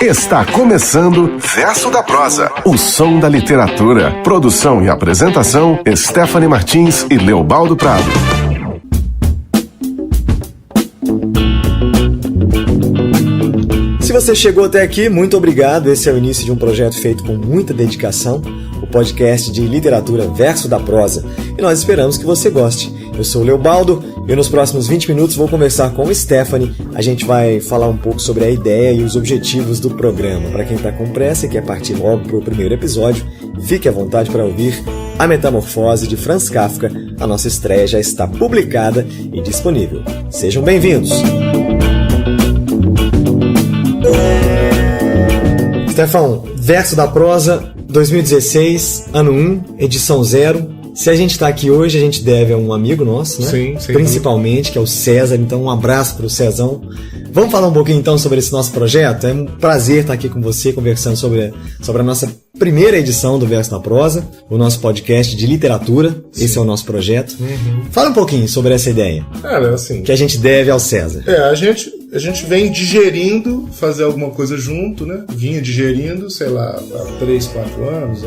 Está começando Verso da Prosa, o som da literatura. Produção e apresentação, Stephanie Martins e Leobaldo Prado. Se você chegou até aqui, muito obrigado. Esse é o início de um projeto feito com muita dedicação, o podcast de literatura Verso da Prosa. E nós esperamos que você goste. Eu sou o Leobaldo e nos próximos 20 minutos vou conversar com a Stephanie. A gente vai falar um pouco sobre a ideia e os objetivos do programa. Para quem está com pressa e quer partir logo para o primeiro episódio, fique à vontade para ouvir A Metamorfose de Franz Kafka. A nossa estreia já está publicada e disponível. Sejam bem-vindos! Stefan, Verso da Prosa, 2016, ano 1, edição 0. Se a gente está aqui hoje, a gente deve a um amigo nosso, né? Sim. Principalmente, que é o César. Então, um abraço para o Cezão. Vamos falar um pouquinho, então, sobre esse nosso projeto? É um prazer estar aqui com você, conversando sobre a nossa primeira edição do Verso da Prosa, o nosso podcast de literatura. Sim. Esse é o nosso projeto. Fala um pouquinho sobre essa ideia. Cara, assim... que a gente deve ao César. A gente vem digerindo fazer alguma coisa junto, né? Vinha digerindo, sei lá, há 3, 4 anos,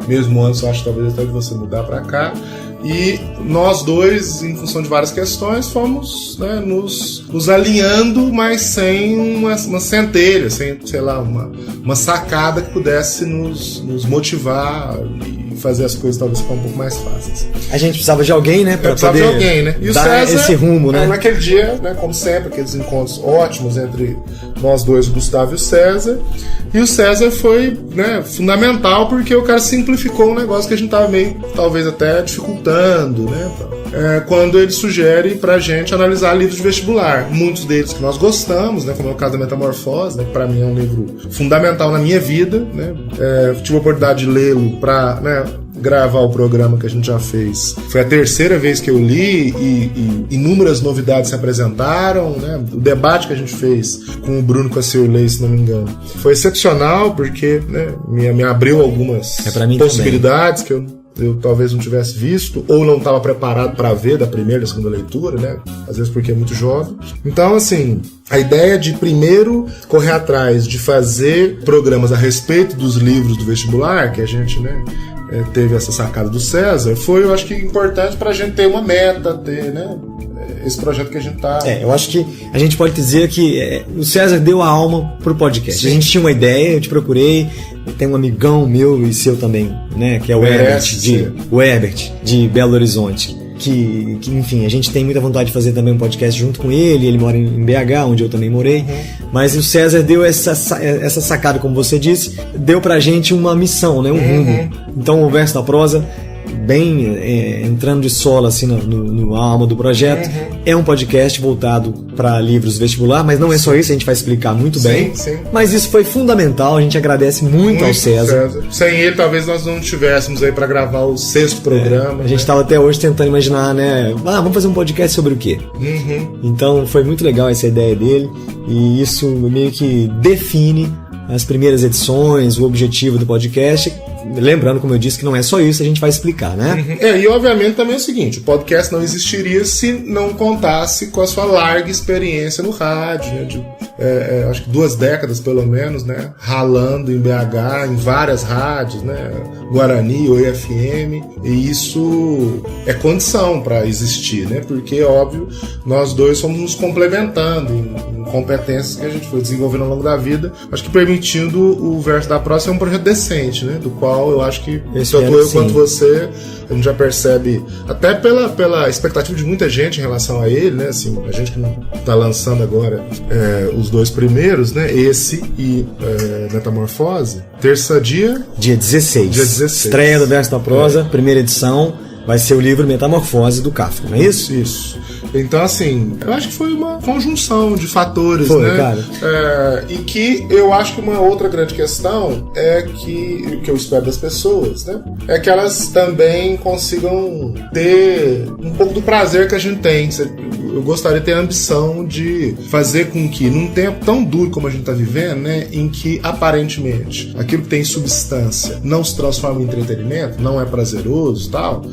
mesmo antes, eu acho, talvez até de você mudar pra cá. E nós dois, em função de várias questões, fomos, né, nos alinhando, mas sem uma centelha, sem, sei lá, uma sacada que pudesse nos motivar e fazer as coisas talvez ficar um pouco mais fáceis. A gente precisava de alguém, né? Pra poder de alguém, né? E o dar César, esse rumo, né? Naquele dia, né, como sempre, aqueles encontros ótimos entre nós dois, o Gustavo e o César. E o César foi, né, fundamental porque o cara simplificou um negócio que a gente tava meio, talvez até dificultando, né? Quando ele sugere pra gente analisar livros de vestibular. Muitos deles que nós gostamos, né? Como é o caso da Metamorfose, né? Que pra mim é um livro fundamental na minha vida, né? Tive a oportunidade de lê-lo pra, né, gravar o programa que a gente já fez. Foi a terceira vez que eu li e inúmeras novidades se apresentaram, né? O debate que a gente fez com o Bruno com a Cirlei, se não me engano, foi excepcional porque, né, me abriu algumas possibilidades também, que eu talvez não tivesse visto ou não estava preparado para ver da primeira e segunda leitura, né? Às vezes porque é muito jovem. Então, assim, a ideia de primeiro correr atrás de fazer programas a respeito dos livros do vestibular, que a gente, né, teve essa sacada do César, foi, eu acho que, importante para a gente ter uma meta, ter, né, esse projeto que a gente tá... eu acho que a gente pode dizer que o César deu a alma pro podcast. Sim. A gente tinha uma ideia, eu te procurei, tem um amigão meu e seu também, né, que é o Herbert, de Belo Horizonte, que, enfim, a gente tem muita vontade de fazer também um podcast junto com ele mora em BH, onde eu também morei, mas o César deu essa sacada, como você disse, deu pra gente uma missão, né, um rumo. Então o Verso da Prosa, bem entrando de solo assim no alma do projeto, é um podcast voltado para livros vestibular, mas não é só isso, a gente vai explicar muito bem. Sim. Mas isso foi fundamental, a gente agradece muito ao César. Sem ele talvez nós não estivéssemos aí para gravar o 6º programa. A gente estava até hoje tentando imaginar, né, vamos fazer um podcast sobre o quê? Então foi muito legal essa ideia dele e isso meio que define as primeiras edições, o objetivo do podcast. Lembrando, como eu disse, que não é só isso, a gente vai explicar, né? E obviamente também é o seguinte, o podcast não existiria se não contasse com a sua larga experiência no rádio, né? Acho que 2 décadas pelo menos, né? Ralando em BH, em várias rádios, né? Guarani, Oi FM, e isso é condição para existir, né? Porque, óbvio, nós dois fomos nos complementando em competências que a gente foi desenvolvendo ao longo da vida, acho que permitindo o Verso da Prosa ser um projeto decente, né? Do qual eu acho que tanto eu quanto você, a gente já percebe, até pela expectativa de muita gente em relação a ele, né? Assim, a gente que não tá lançando agora os 2 primeiros, né? Esse e Metamorfose. Dia 16. Estreia do Verso da Prosa, primeira edição. Vai ser o livro Metamorfose do Kafka, não é isso? Isso. Então, assim, eu acho que foi uma conjunção de fatores, foi, né? Cara. E que eu acho que uma outra grande questão é que, o que eu espero das pessoas, né? É que elas também consigam ter um pouco do prazer que a gente tem. eu gostaria de ter a ambição de fazer com que, num tempo tão duro como a gente está vivendo, né, em que aparentemente aquilo que tem substância não se transforma em entretenimento, não é prazeroso e tal,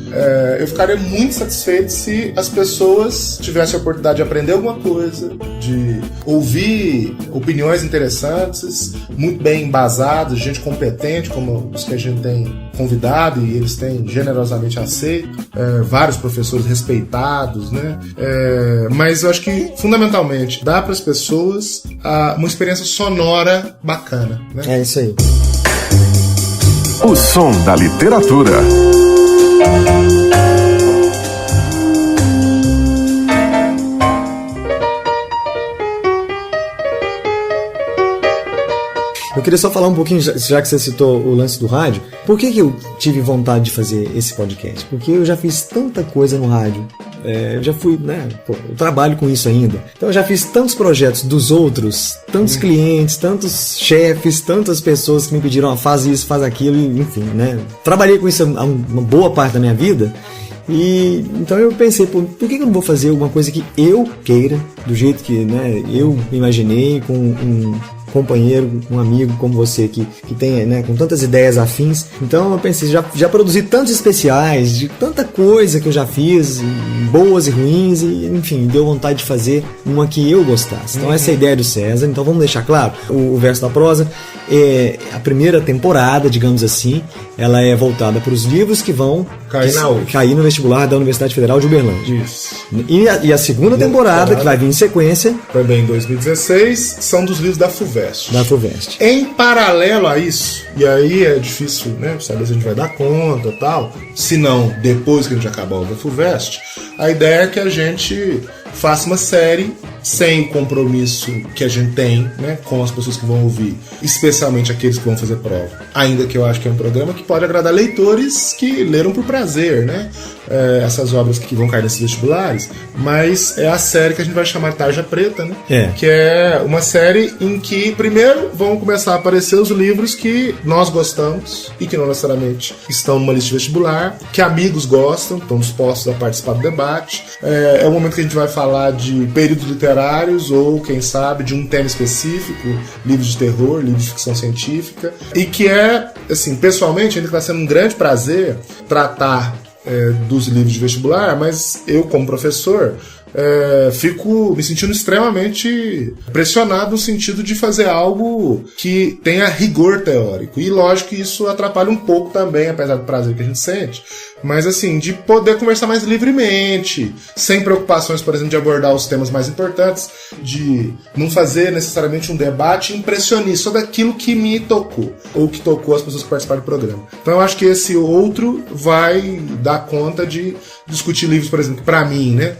eu ficaria muito satisfeito se as pessoas tivessem a oportunidade de aprender alguma coisa, de ouvir opiniões interessantes, muito bem embasadas, gente competente, como os que a gente tem convidado e eles têm generosamente aceito, vários professores respeitados, né? Mas eu acho que, fundamentalmente, dá para as pessoas uma experiência sonora bacana, né? É isso aí. O som da literatura. Eu queria só falar um pouquinho, já que você citou o lance do rádio, por que eu tive vontade de fazer esse podcast? Porque eu já fiz tanta coisa no rádio. Eu já fui, né? Eu trabalho com isso ainda. Então eu já fiz tantos projetos dos outros, tantos clientes, tantos chefes, tantas pessoas que me pediram, faz isso, faz aquilo, enfim, né? Trabalhei com isso uma boa parte da minha vida. E então eu pensei, por que eu não vou fazer alguma coisa que eu queira, do jeito que, né, eu imaginei, com um companheiro, um amigo como você que tem, né, com tantas ideias afins. Então eu pensei, já produzi tantos especiais, de tanta coisa que eu já fiz, boas e ruins, e enfim, deu vontade de fazer uma que eu gostasse. Então essa é a ideia do César. Então vamos deixar claro, o Verso da Prosa é a primeira temporada, digamos assim, ela é voltada para os livros que vão cair no vestibular da Universidade Federal de Uberlândia. Isso. E a segunda temporada, que vai vir em sequência, também em 2016, são dos livros da FUVEST. Em paralelo a isso, e aí é difícil, né, saber se a gente vai dar conta e tal, se não, depois que a gente acabar o da FUVEST, a ideia é que a gente faça uma série sem o compromisso que a gente tem, né, com as pessoas que vão ouvir, especialmente aqueles que vão fazer prova. Ainda que eu acho que é um programa que pode agradar leitores que leram por prazer, né, essas obras que vão cair nesses vestibulares, mas é a série que a gente vai chamar de Tarja Preta, né, que é uma série em que primeiro vão começar a aparecer os livros que nós gostamos e que não necessariamente estão numa lista de vestibular, que amigos gostam, estão dispostos a participar do debate. É o momento que a gente vai falar de períodos literários ou, quem sabe, de um tema específico, livros de terror, livros de ficção científica, e que é, assim, pessoalmente, ainda está sendo um grande prazer tratar dos livros de vestibular, mas eu, como professor, fico me sentindo extremamente pressionado no sentido de fazer algo que tenha rigor teórico. E lógico que isso atrapalha um pouco também, apesar do prazer que a gente sente, mas assim, de poder conversar mais livremente, sem preocupações, por exemplo, de abordar os temas mais importantes, de não fazer necessariamente um debate impressionista sobre aquilo que me tocou, ou que tocou as pessoas que participaram do programa. Então eu acho que esse outro vai dar conta de discutir livros, por exemplo, que pra mim, né,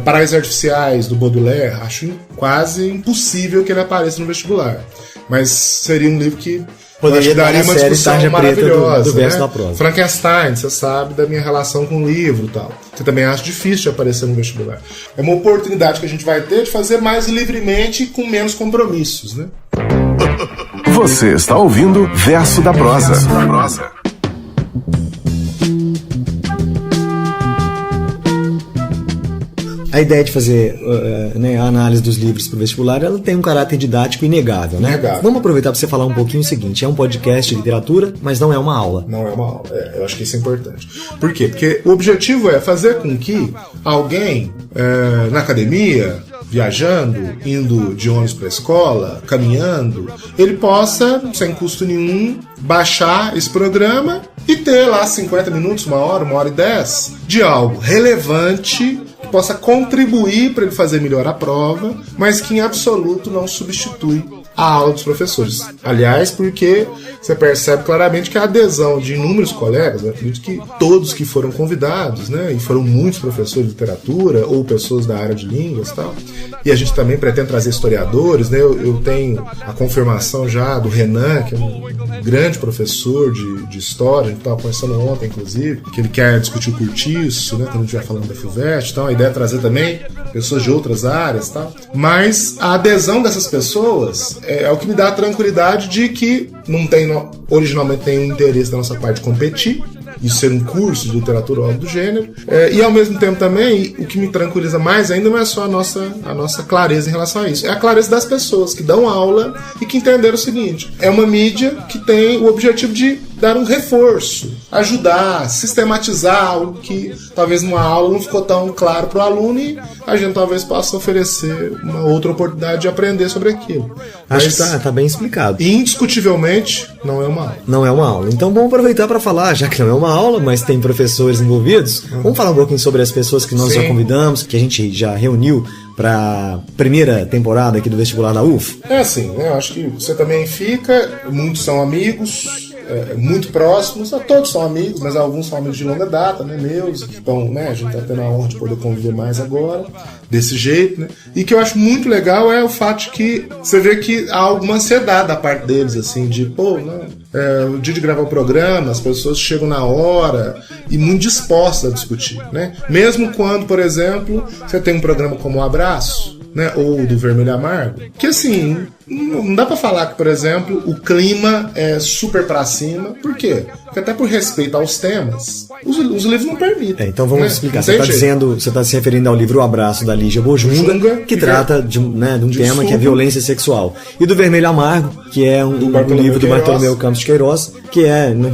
Paraísos Artificiais, do Baudelaire, acho quase impossível que ele apareça no vestibular. Mas seria um livro que poderia dar uma discussão maravilhosa, do Verso da Prosa. Frankenstein, você sabe da minha relação com o livro e tal. Que eu também acho difícil de aparecer no vestibular. É uma oportunidade que a gente vai ter de fazer mais livremente e com menos compromissos, né? Você está ouvindo Verso da Prosa. A ideia de fazer a análise dos livros para o vestibular, ela tem um caráter didático inegável, né? Vamos aproveitar para você falar um pouquinho o seguinte: é um podcast de literatura, mas não é uma aula. Não é uma aula, eu acho que isso é importante. Por quê? Porque o objetivo é fazer com que alguém na academia, viajando, indo de ônibus para a escola, caminhando, ele possa, sem custo nenhum, baixar esse programa e ter lá 50 minutos, 1 hora, 1h10 de algo relevante que possa contribuir para ele fazer melhor a prova, mas que em absoluto não substitui a aula dos professores. Aliás, porque você percebe claramente que a adesão de inúmeros colegas, eu acredito que todos que foram convidados, né, e foram muitos professores de literatura ou pessoas da área de línguas e tal, e a gente também pretende trazer historiadores, né, eu tenho a confirmação já do Renan, que é um grande professor de história, a gente estava conversando ontem, inclusive, que ele quer discutir o curtiço, né, quando a gente vai falando da FUVEST, então a ideia é trazer também pessoas de outras áreas, tal. Mas a adesão dessas pessoas é o que me dá a tranquilidade de que não tem originalmente nenhum interesse da nossa parte de competir, isso ser um curso de literatura ou algo do gênero. E ao mesmo tempo também, o que me tranquiliza mais ainda não é só a nossa clareza em relação a isso, é a clareza das pessoas que dão aula e que entenderam o seguinte: é uma mídia que tem o objetivo de dar um reforço, ajudar, sistematizar algo que talvez numa aula não ficou tão claro para o aluno e a gente talvez possa oferecer uma outra oportunidade de aprender sobre aquilo. Acho que tá bem explicado. E indiscutivelmente não é uma aula. Não é uma aula. Então vamos aproveitar para falar, já que não é uma aula, mas tem professores envolvidos, vamos falar um pouquinho sobre as pessoas que nós já convidamos, que a gente já reuniu para primeira temporada aqui do vestibular da UF. É assim, né? Eu acho que você também fica, muitos são amigos, muito próximos, todos são amigos, mas alguns são amigos de longa data, né, meus, então, né, a gente tá tendo a honra de poder conviver mais agora, desse jeito, né, e que eu acho muito legal é o fato de que você vê que há alguma ansiedade da parte deles, assim, de, pô, né, o dia de gravar o programa, as pessoas chegam na hora e muito dispostas a discutir, né, mesmo quando, por exemplo, você tem um programa como o Abraço, né, ou do Vermelho Amargo, que assim, não dá pra falar que, por exemplo, o clima é super pra cima. Por quê? Porque até por respeito aos temas, os livros não permitem. Então vamos explicar. Você tá se referindo ao livro O Abraço, da Lígia Bojunga, que trata de um tema estupro, que é violência sexual. E do Vermelho Amargo, que é um livro do Bartolomeu Campos de Queiroz, que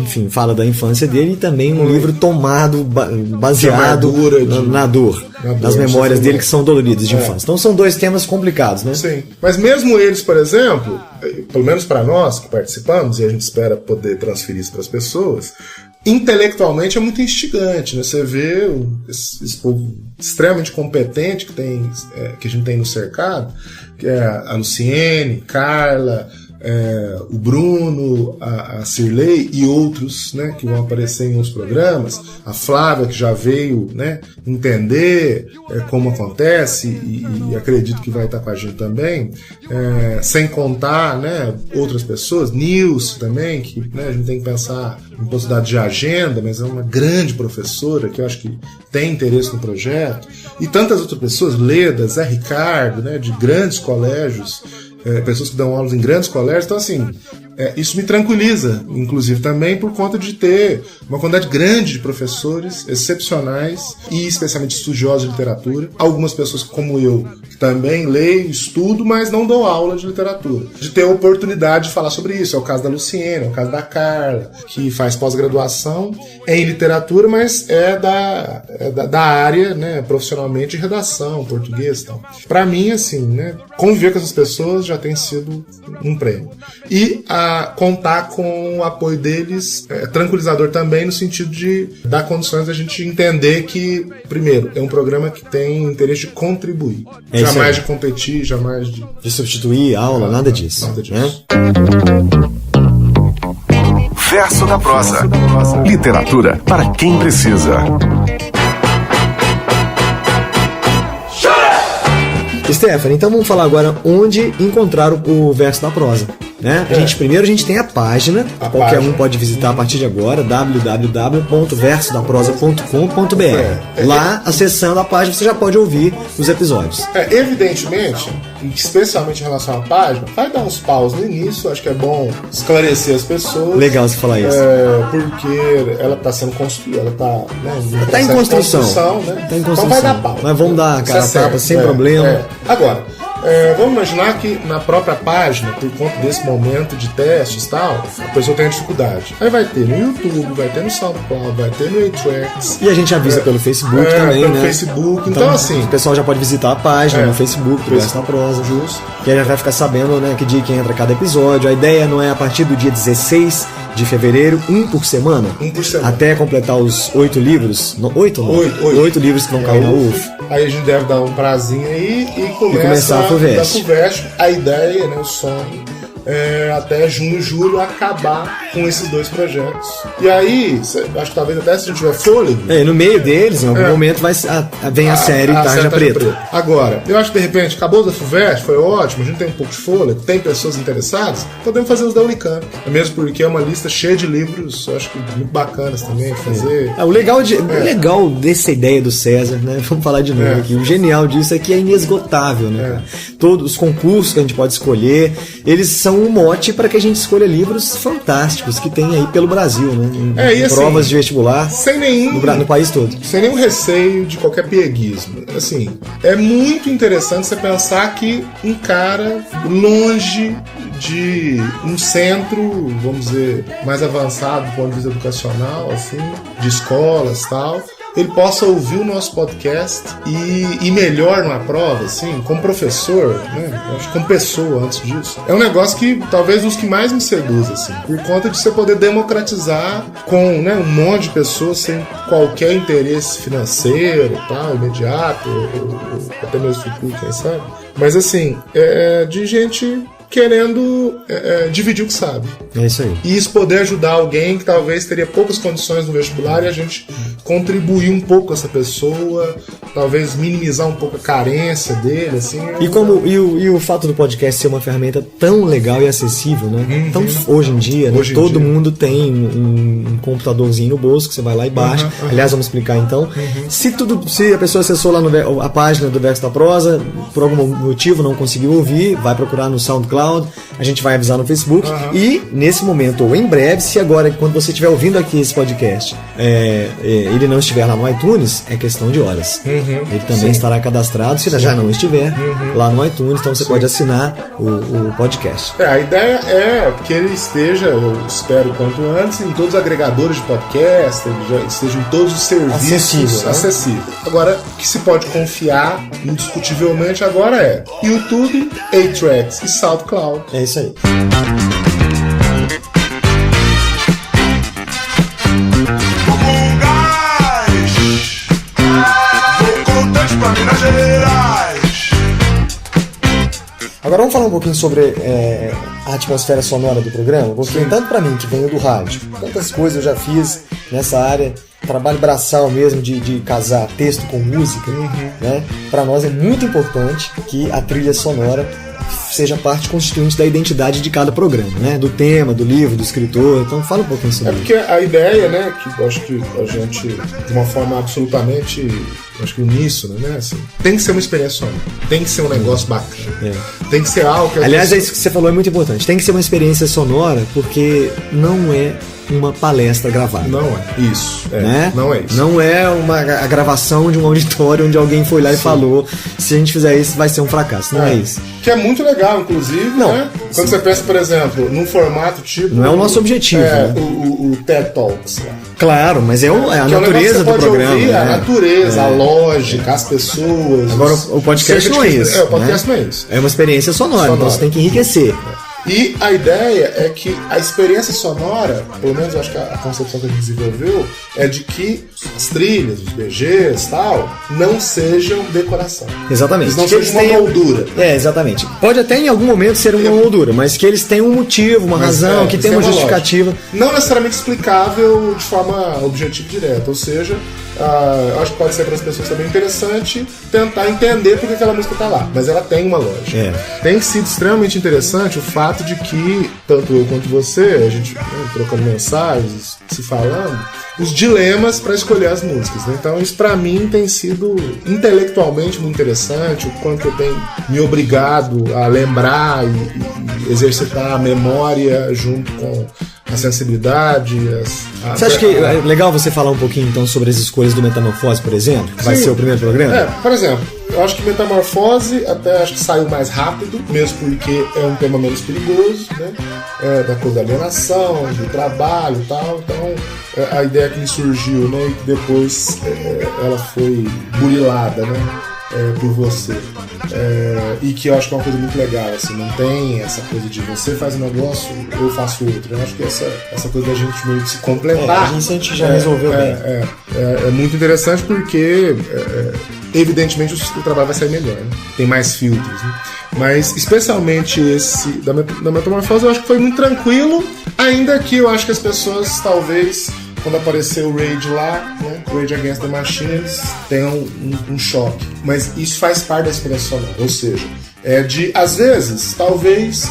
enfim, fala da infância dele, e também um livro tomado, baseado na dor, nas memórias dele que são doloridas de infância. Então são dois temas complicados, né? Sim. Mas mesmo eles, por exemplo, pelo menos para nós que participamos, e a gente espera poder transferir isso para as pessoas, intelectualmente é muito instigante, né? Você vê esse povo extremamente competente que a gente tem no cercado, que é a Luciene, Carla, o Bruno, a Cirlei e outros, né, que vão aparecer em outros programas, a Flávia, que já veio, né, entender como acontece e acredito que vai estar com a gente também, sem contar, né, outras pessoas, Nilce também, que, né, a gente tem que pensar em possibilidade de agenda, mas é uma grande professora que eu acho que tem interesse no projeto, e tantas outras pessoas, Leda, Zé Ricardo, né, de grandes colégios, pessoas que dão aulas em grandes colégios. Então, assim, isso me tranquiliza, inclusive também por conta de ter uma quantidade grande de professores excepcionais e especialmente estudiosos de literatura. Algumas pessoas como eu, que também leio, estudo, mas não dou aula de literatura. De ter a oportunidade de falar sobre isso. É o caso da Luciene, é o caso da Carla, que faz pós-graduação em literatura, mas é da área, né, profissionalmente, de redação, português e tal. Pra mim, assim, né, conviver com essas pessoas já tem sido um prêmio. E contar com o apoio deles é tranquilizador também, no sentido de dar condições da gente entender que, primeiro, é um programa que tem interesse de contribuir, jamais de competir, jamais de substituir aula, nada disso. Nada disso. Verso da prosa. Literatura para quem precisa. Stephanie, então vamos falar agora onde encontrar o Verso da Prosa, né? Primeiro a gente tem a página, qualquer um pode visitar a partir de agora, www.versodaprosa.com.br. Lá, acessando a página, você já pode ouvir os episódios. Evidentemente, especialmente em relação à página, vai dar uns paus no início, acho que é bom esclarecer as pessoas. Legal você falar isso. Porque ela está sendo construída, ela está, né, em construção. Né? Tá em construção. Então vai dar pau. Mas vamos dar a cara a tapa sem problema. Agora, vamos imaginar que na própria página, por conta desse momento de testes e tal, a pessoa tem dificuldade. Aí vai ter no YouTube, vai ter no SoundCloud, vai ter no iTunes. E a gente avisa pelo Facebook também, pelo né? Facebook. Então, assim, o pessoal já pode visitar a página no Facebook do Verso da Prosa. Justo. Que aí já vai ficar sabendo, né, que dia que entra cada episódio. A ideia não é a partir do dia 16 de fevereiro, um por semana. Até completar os 8 livros. 8 livros que vão cair na UF. Aí a gente deve dar um prazinho aí e começar a FUVEST. A ideia, né, o sonho, até junho, julho, acabar com esses 2 projetos. E aí, acho que talvez até se a gente tiver fôlego. No meio deles, em algum momento, vem a série Tarja Preta. Agora, eu acho que de repente, acabou da FUVEST, foi ótimo, a gente tem um pouco de fôlego, tem pessoas interessadas, podemos fazer os da Unicamp. Mesmo porque é uma lista cheia de livros, eu acho que muito bacanas também fazer. O legal dessa ideia do César, né? Vamos falar de novo aqui. O genial disso é que é inesgotável, né? Todos os concursos que a gente pode escolher, eles são um mote para que a gente escolha livros fantásticos que tem aí pelo Brasil, né? Em provas de vestibular no país todo. Sem nenhum receio de qualquer pieguismo. Assim, é muito interessante você pensar que um cara longe de um centro, vamos dizer, mais avançado do ponto de vista educacional, assim, de escolas e tal, ele possa ouvir o nosso podcast e ir melhor numa prova, assim, como professor, né? Acho que como pessoa antes disso. É um negócio que talvez dos que mais me seduz, assim, por conta de você poder democratizar com, né, um monte de pessoas sem qualquer interesse financeiro, tal, imediato, ou até mesmo futuro, quem sabe. Mas assim, de gente querendo dividir o que sabe. É isso aí. E isso poder ajudar alguém que talvez teria poucas condições no vestibular e a gente contribuir um pouco com essa pessoa, talvez minimizar um pouco a carência dele, assim. E o fato do podcast ser uma ferramenta tão legal e acessível, né? Então, hoje em dia, todo mundo tem um computadorzinho no bolso que você vai lá e baixa. Aliás, vamos explicar então. Se a pessoa acessou lá a página do Verso da Prosa, por algum motivo não conseguiu ouvir, vai procurar no SoundCloud, a gente vai avisar no Facebook e nesse momento ou em breve, se agora quando você estiver ouvindo aqui esse podcast ele não estiver lá no iTunes, é questão de horas. Ele também estará cadastrado, se já não estiver lá no iTunes, então você pode assinar o podcast. A ideia é que ele esteja, eu espero quanto antes, em todos os agregadores de podcast, ele já esteja em todos os serviços acessível. Agora, o que se pode confiar indiscutivelmente agora é YouTube, A-Tracks e SoundCloud. É isso aí. Agora vamos falar um pouquinho sobre a atmosfera sonora do programa, porque tanto para mim, que venho do rádio, tantas coisas eu já fiz nessa área, trabalho braçal mesmo de casar texto com música, né? Para nós é muito importante que a trilha sonora seja parte constituinte da identidade de cada programa, né? Do tema, do livro, do escritor. Então fala um pouquinho sobre isso. Porque a ideia, né, que eu acho que a gente, de uma forma absolutamente, acho que uníssona, né, assim, tem que ser uma experiência sonora, tem que ser um negócio bacana, tem que ser algo que... Aliás, isso que você falou é muito importante, tem que ser uma experiência sonora, porque não é uma palestra gravada. Não é isso. Né? Não é isso. Não é a gravação de um auditório onde alguém foi lá e falou, se a gente fizer isso vai ser um fracasso. Não é isso. Que é muito legal, inclusive, né? Quando você pensa, por exemplo, num formato tipo... Não é o nosso objetivo. Né? O TED Talks. Lá. Claro, mas é a natureza do programa. Ouvir, né? A natureza, a lógica, as pessoas... Agora, o podcast não é isso. O podcast não é isso. É uma experiência sonora, então você tem que enriquecer. E a ideia é que a experiência sonora, pelo menos eu acho que a concepção que a gente desenvolveu, é de que as trilhas, os BGs e tal, não sejam decoração. Exatamente. Eles não sejam uma moldura. Exatamente. Pode até em algum momento ser uma moldura, mas que eles tenham um motivo, uma razão, que tenham uma justificativa. Lógica. Não necessariamente explicável de forma objetiva e direta, ou seja... acho que pode ser para as pessoas também interessante tentar entender por que aquela música está lá, mas ela tem uma lógica. Tem sido extremamente interessante o fato de que, tanto eu quanto você, a gente trocando mensagens, se falando, os dilemas para escolher as músicas, né? Então isso para mim tem sido intelectualmente muito interessante, o quanto eu tenho me obrigado a lembrar e exercitar a memória junto com a sensibilidade. Você acha que é legal você falar um pouquinho então sobre as escolhas do Metamorfose, por exemplo? Que vai ser o primeiro programa? Por exemplo, eu acho que Metamorfose até acho que saiu mais rápido, mesmo porque é um tema menos perigoso, né? Da coisa da alienação, do trabalho e tal. Então a ideia que me surgiu, né, e que depois ela foi burilada, né? Por você. E que eu acho que é uma coisa muito legal, assim, não tem essa coisa de você faz um negócio, eu faço outro. Eu acho que essa coisa da gente meio que se completar. A gente já resolveu bem. É muito interessante porque evidentemente o trabalho vai sair melhor, né? Tem mais filtros, né? Mas especialmente esse da Metamorfose eu acho que foi muito tranquilo, ainda que eu acho que as pessoas talvez quando apareceu o Rage lá, né, Rage Against the Machine, eles tenham um choque. Mas isso faz parte da experiência sonora, ou seja, às vezes, talvez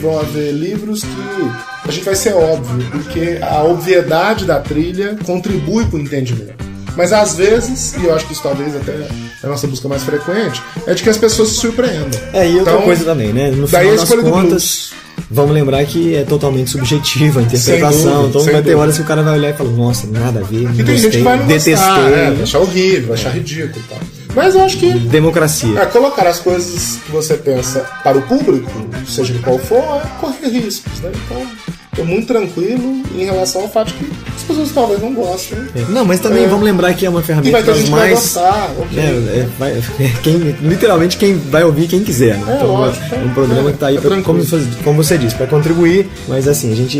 vão haver livros que a gente vai ser óbvio, porque a obviedade da trilha contribui para o entendimento. Mas às vezes, e eu acho que isso talvez até é a nossa busca mais frequente, é de que as pessoas se surpreendam. E outra coisa também, né? No final das contas, vamos lembrar que é totalmente subjetiva a interpretação. Então vai ter horas que o cara vai olhar e falar, nossa, nada a ver, não gostei, tem gente que vai não detestei. Vai achar horrível, vai achar ridículo e tal. Mas eu acho que... Democracia. Colocar as coisas que você pensa para o público, seja qual for, é correr riscos, né? Então, tô muito tranquilo em relação ao fato que as pessoas talvez não gostem. Não, mas também vamos lembrar que é uma ferramenta das mais... Vai gostar, literalmente quem vai ouvir quem quiser. Né? Então lógico, é um programa que tá aí, como você disse, para contribuir, mas assim, a gente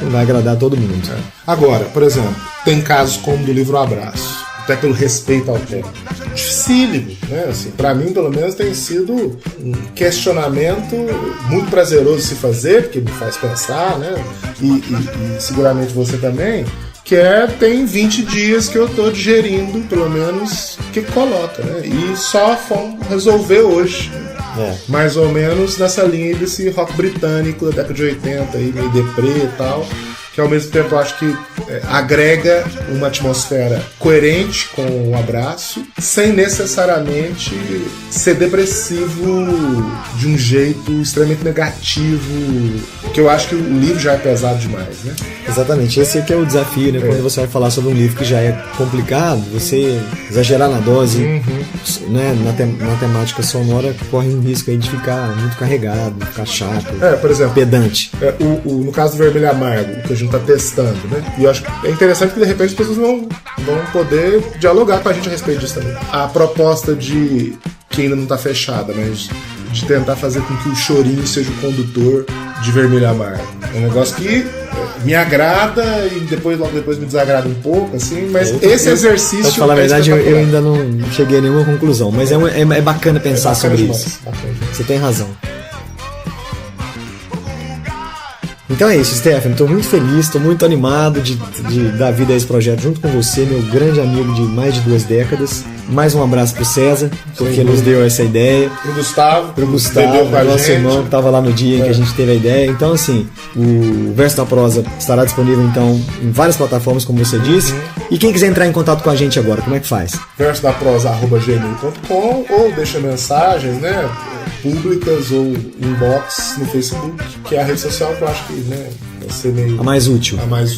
não vai agradar todo mundo. Agora, por exemplo, tem casos como do livro Abraço, até pelo respeito ao tema. Dificílimo, né? Assim, para mim, pelo menos, tem sido um questionamento muito prazeroso de se fazer, porque me faz pensar, né? E seguramente você também, que tem 20 dias que eu tô digerindo, pelo menos, o que coloca, né? E só fomos resolver hoje. Mais ou menos nessa linha desse rock britânico da década de 80, aí, meio deprê e tal, que ao mesmo tempo eu acho que agrega uma atmosfera coerente com o Abraço, sem necessariamente ser depressivo de um jeito extremamente negativo, que eu acho que o livro já é pesado demais, né? Exatamente, esse aqui é o desafio, né? Quando você vai falar sobre um livro que já é complicado, você exagerar na dose, né? Na temática sonora, corre um risco aí de ficar muito carregado, ficar chato, por exemplo, pedante. No caso do Vermelho Amargo, que a gente tá testando, né? E eu acho que é interessante que de repente as pessoas vão poder dialogar com a gente a respeito disso também. A proposta que ainda não tá fechada, mas de tentar fazer com que o chorinho seja o condutor de Vermelho Amargo. É um negócio que me agrada e logo depois me desagrada um pouco, assim, mas esse exercício... Pra falar a verdade, eu ainda não cheguei a nenhuma conclusão, mas é bacana pensar sobre isso. Você tem razão. Então é isso, Stefano. Estou muito feliz, estou muito animado de dar vida a esse projeto junto com você, meu grande amigo de mais de 2 décadas. Mais um abraço pro César, porque nos deu essa ideia. Pro Gustavo, nosso irmão que estava lá no dia em que a gente teve a ideia. Então, assim, o Verso da Prosa estará disponível, então, em várias plataformas, como você disse. E quem quiser entrar em contato com a gente agora, como é que faz? versodaprosa@gmail.com ou deixa mensagens, né, públicas ou inbox no Facebook, que é a rede social que eu acho que, né, vai ser meio... A mais útil, a mais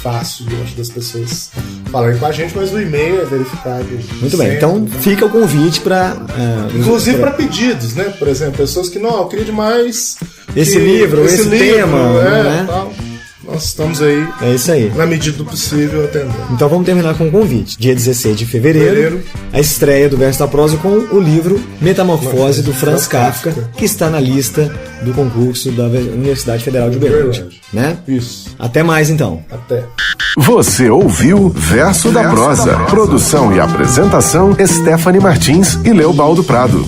fácil, eu acho, das pessoas falarem com a gente, mas o e-mail é verificado. Muito bem, então fica o convite para... inclusive para pedidos, né? Por exemplo, pessoas que, não, eu queria demais... Esse livro, esse tema, né? Tal. Nós estamos aí, é isso aí, na medida do possível, atendendo. Então vamos terminar com um convite. Dia 16 de fevereiro, a estreia do Verso da Prosa com o livro Metamorfose, do Franz Kafka, que está na lista do concurso da Universidade Federal de Uberlândia, né? Isso. Até mais, então. Até. Você ouviu Verso da Prosa. Produção e apresentação, Stephanie Martins e Leobaldo Prado.